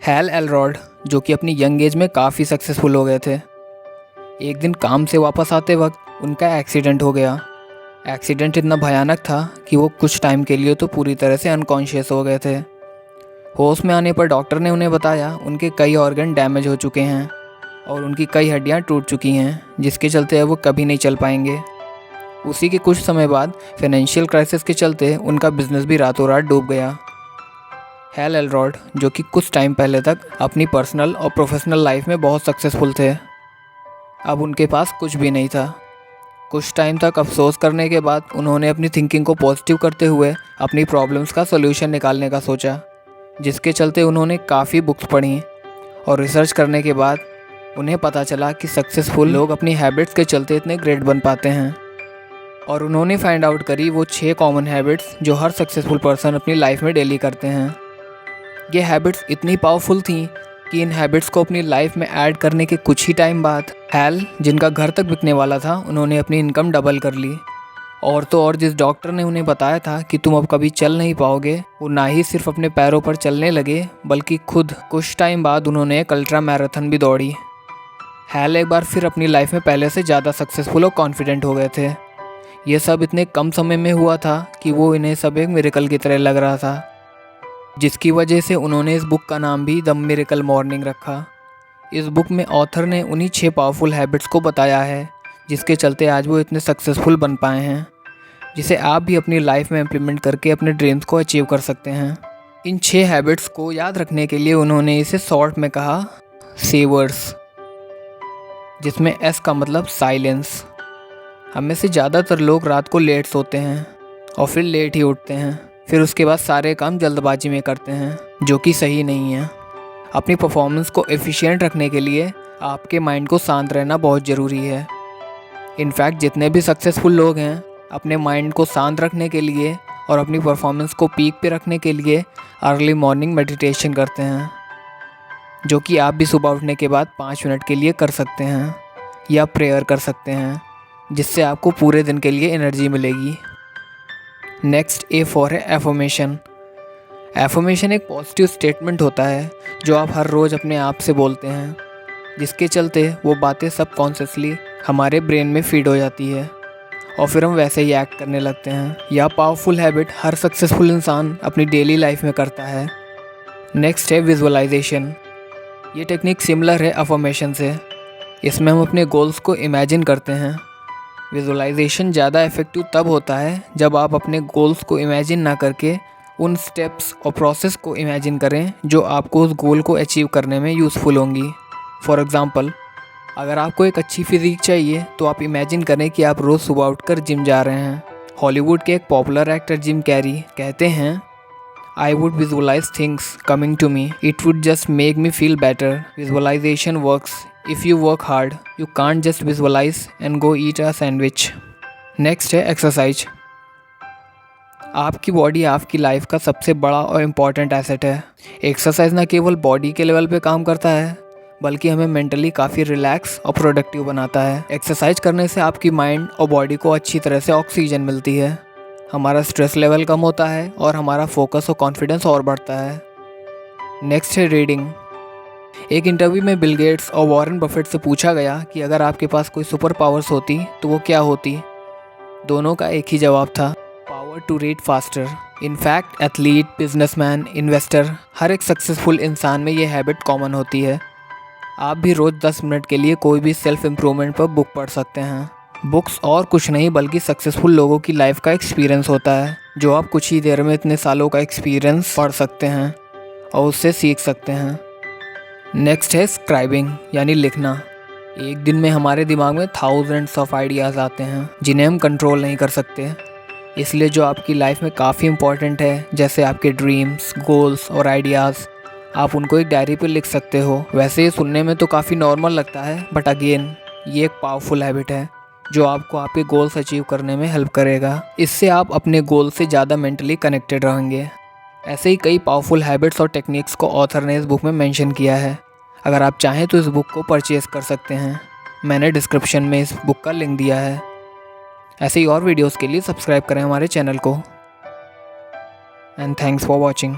Hell Elrod, जो कि अपनी यंग एज में काफ़ी सक्सेसफुल हो गए थे, एक दिन काम से वापस आते वक्त उनका एक्सीडेंट हो गया। एक्सीडेंट इतना भयानक था कि वो कुछ टाइम के लिए तो पूरी तरह से अनकॉन्शियस हो गए थे। होश में आने पर डॉक्टर ने उन्हें बताया उनके कई ऑर्गन डैमेज हो चुके हैं और उनकी कई हड्डियां टूट चुकी हैं, जिसके चलते अब वो कभी नहीं चल पाएंगे। उसी के कुछ समय बाद फाइनेंशियल क्राइसिस के चलते उनका बिजनेस भी रातों रात डूब गया। हैल एलरॉड, जो कि कुछ टाइम पहले तक अपनी पर्सनल और प्रोफेशनल लाइफ में बहुत सक्सेसफुल थे, अब उनके पास कुछ भी नहीं था। कुछ टाइम तक अफसोस करने के बाद उन्होंने अपनी थिंकिंग को पॉजिटिव करते हुए अपनी प्रॉब्लम्स का सोल्यूशन निकालने का सोचा, जिसके चलते उन्होंने काफ़ी बुक्स पढ़ी और रिसर्च करने के बाद उन्हें पता चला कि सक्सेसफुल लोग अपनी हैबिट्स के चलते इतने ग्रेट बन पाते हैं। और उन्होंने फाइंड आउट करी वो 6 कॉमन हैबिट्स जो हर सक्सेसफुल पर्सन अपनी लाइफ में डेली करते हैं। ये हैबिट्स इतनी पावरफुल थी कि इन हैबिट्स को अपनी लाइफ में ऐड करने के कुछ ही टाइम बाद हैल, जिनका घर तक बिकने वाला था, उन्होंने अपनी इनकम डबल कर ली। और तो और जिस डॉक्टर ने उन्हें बताया था कि तुम अब कभी चल नहीं पाओगे, वो ना ही सिर्फ अपने पैरों पर चलने लगे बल्कि खुद कुछ टाइम बाद उन्होंने एक अल्ट्रा मैराथन भी दौड़ी। हैल एक बार फिर अपनी लाइफ में पहले से ज़्यादा सक्सेसफुल और कॉन्फिडेंट हो गए थे। ये सब इतने कम समय में हुआ था कि वो इन्हें सब एक मिरेकल की तरह लग रहा था, जिसकी वजह से उन्होंने इस बुक का नाम भी द मिरेकल मॉर्निंग रखा। इस बुक में ऑथर ने उन्हीं 6 पावरफुल हैबिट्स को बताया है जिसके चलते आज वो इतने सक्सेसफुल बन पाए हैं, जिसे आप भी अपनी लाइफ में इम्प्लीमेंट करके अपने ड्रीम्स को अचीव कर सकते हैं। इन 6 हैबिट्स को याद रखने के लिए उन्होंने इसे शॉर्ट में कहा सेवर्स, जिसमें एस का मतलब साइलेंस। हमें से ज़्यादातर लोग रात को लेट सोते हैं और फिर लेट ही उठते हैं, फिर उसके बाद सारे काम जल्दबाजी में करते हैं, जो कि सही नहीं है। अपनी परफॉर्मेंस को एफिशिएंट रखने के लिए आपके माइंड को शांत रहना बहुत ज़रूरी है। इनफैक्ट जितने भी सक्सेसफुल लोग हैं, अपने माइंड को शांत रखने के लिए और अपनी परफॉर्मेंस को पीक पे रखने के लिए अर्ली मॉर्निंग मेडिटेशन करते हैं, जो कि आप भी सुबह उठने के बाद 5 मिनट के लिए कर सकते हैं, या प्रेयर कर सकते हैं, जिससे आपको पूरे दिन के लिए एनर्जी मिलेगी। नेक्स्ट ए फॉर है एफर्मेशन। एफर्मेशन एक पॉजिटिव स्टेटमेंट होता है जो आप हर रोज़ अपने आप से बोलते हैं, जिसके चलते वो बातें सबकॉन्शियसली हमारे ब्रेन में फीड हो जाती है और फिर हम वैसे ही एक्ट करने लगते हैं। यह पावरफुल हैबिट हर सक्सेसफुल इंसान अपनी डेली लाइफ में करता है। नेक्स्ट है विजुअलाइजेशन। ये टेक्निक सिमिलर है अफर्मेशन से। इसमें हम अपने गोल्स को इमेजिन करते हैं। विजुअलाइजेशन ज़्यादा इफेक्टिव तब होता है जब आप अपने गोल्स को इमेजिन ना करके उन स्टेप्स और प्रोसेस को इमेजिन करें जो आपको उस गोल को अचीव करने में यूज़फुल होंगी। फॉर एग्ज़ाम्पल, अगर आपको एक अच्छी फिजिक चाहिए तो आप इमेजिन करें कि आप रोज़ सुबह उठकर जिम जा रहे हैं। हॉलीवुड के एक पॉपुलर एक्टर जिम कैरी कहते हैं, I would visualize things coming to me, it would just make me feel better. Visualization works if you work hard, you can't just visualize and go eat a sandwich. Next है exercise. आपकी body आपकी life का सबसे बड़ा और important asset है। Exercise ना केवल बॉडी के लेवल पे काम करता है बल्कि हमें मेंटली काफ़ी रिलैक्स और प्रोडक्टिव बनाता है। एक्सरसाइज करने से आपकी माइंड और बॉडी को अच्छी तरह से ऑक्सीजन मिलती है, हमारा स्ट्रेस लेवल कम होता है और हमारा फोकस और कॉन्फिडेंस और बढ़ता है। नेक्स्ट है रीडिंग। एक इंटरव्यू में बिल गेट्स और वॉरेन बफेट से पूछा गया कि अगर आपके पास कोई सुपर पावर्स होती तो वो क्या होती। दोनों का एक ही जवाब था, power to read faster. In fact athlete, businessman, investor, हर एक सक्सेसफुल इंसान में ये हैबिट कॉमन होती है। आप भी रोज़ 10 मिनट के लिए कोई भी सेल्फ इम्प्रूवमेंट पर बुक पढ़ सकते हैं। बुक्स और कुछ नहीं बल्कि सक्सेसफुल लोगों की लाइफ का एक्सपीरियंस होता है, जो आप कुछ ही देर में इतने सालों का एक्सपीरियंस पढ़ सकते हैं और उससे सीख सकते हैं। नेक्स्ट है स्क्राइबिंग, यानी लिखना। एक दिन में हमारे दिमाग में थाउजेंड्स ऑफ आइडियाज़ आते हैं जिन्हें हम कंट्रोल नहीं कर सकते। इसलिए जो आपकी लाइफ में काफ़ी इंपॉर्टेंट है, जैसे आपके ड्रीम्स, गोल्स और आइडियाज़, आप उनको एक डायरी पर लिख सकते हो। वैसे ये सुनने में तो काफ़ी नॉर्मल लगता है, बट अगेन ये एक पावरफुल हैबिट है जो आपको आपके गोल्स अचीव करने में हेल्प करेगा। इससे आप अपने गोल से ज़्यादा मेंटली कनेक्टेड रहेंगे। ऐसे ही कई पावरफुल हैबिट्स और टेक्निक्स को ऑथर ने इस बुक में मेंशन किया है। अगर आप चाहें तो इस बुक को परचेज़ कर सकते हैं। मैंने डिस्क्रिप्शन में इस बुक का लिंक दिया है। ऐसे ही और वीडियोस के लिए सब्सक्राइब करें हमारे चैनल को। And thanks for watching.